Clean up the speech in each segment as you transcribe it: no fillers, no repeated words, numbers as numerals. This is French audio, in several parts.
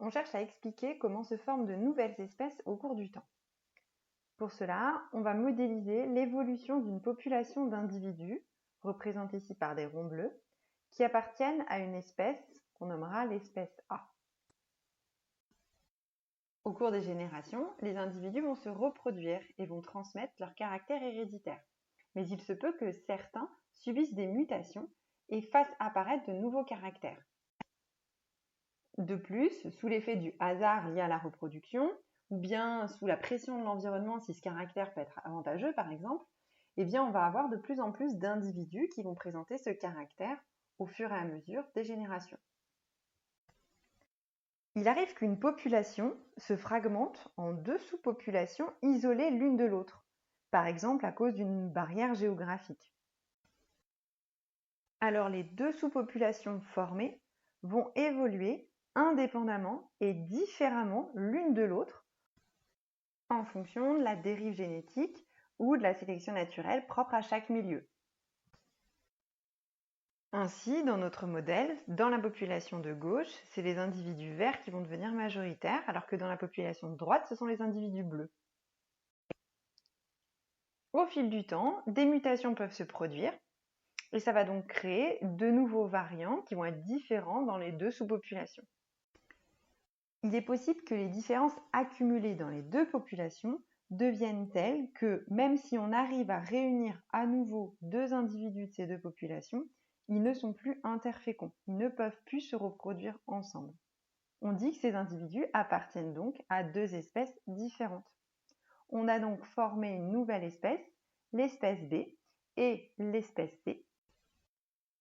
on cherche à expliquer comment se forment de nouvelles espèces au cours du temps. Pour cela, on va modéliser l'évolution d'une population d'individus, représentée ici par des ronds bleus, qui appartiennent à une espèce qu'on nommera l'espèce A. Au cours des générations, les individus vont se reproduire et vont transmettre leur caractère héréditaire. Mais il se peut que certains subissent des mutations et fassent apparaître de nouveaux caractères. De plus, sous l'effet du hasard lié à la reproduction, ou bien sous la pression de l'environnement si ce caractère peut être avantageux par exemple, eh bien on va avoir de plus en plus d'individus qui vont présenter ce caractère au fur et à mesure des générations. Il arrive qu'une population se fragmente en deux sous-populations isolées l'une de l'autre, par exemple à cause d'une barrière géographique. Alors les deux sous-populations formées vont évoluer indépendamment et différemment l'une de l'autre en fonction de la dérive génétique ou de la sélection naturelle propre à chaque milieu. Ainsi, dans notre modèle, dans la population de gauche, c'est les individus verts qui vont devenir majoritaires, alors que dans la population de droite, ce sont les individus bleus. Au fil du temps, des mutations peuvent se produire, et ça va donc créer de nouveaux variants qui vont être différents dans les deux sous-populations. Il est possible que les différences accumulées dans les deux populations deviennent telles que, même si on arrive à réunir à nouveau deux individus de ces deux populations, ils ne sont plus interféconds, ils ne peuvent plus se reproduire ensemble. On dit que ces individus appartiennent donc à deux espèces différentes. On a donc formé une nouvelle espèce, l'espèce B et l'espèce C.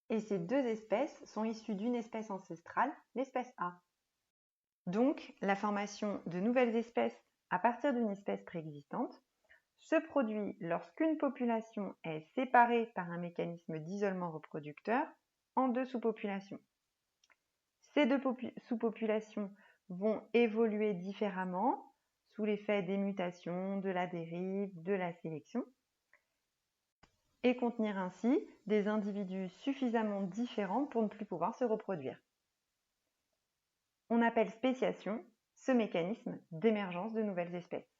Et ces deux espèces sont issues d'une espèce ancestrale, l'espèce A. Donc, la formation de nouvelles espèces à partir d'une espèce préexistante se produit lorsqu'une population est séparée par un mécanisme d'isolement reproducteur en deux sous-populations. Ces deux sous-populations vont évoluer différemment sous l'effet des mutations, de la dérive, de la sélection, et contenir ainsi des individus suffisamment différents pour ne plus pouvoir se reproduire. On appelle spéciation ce mécanisme d'émergence de nouvelles espèces.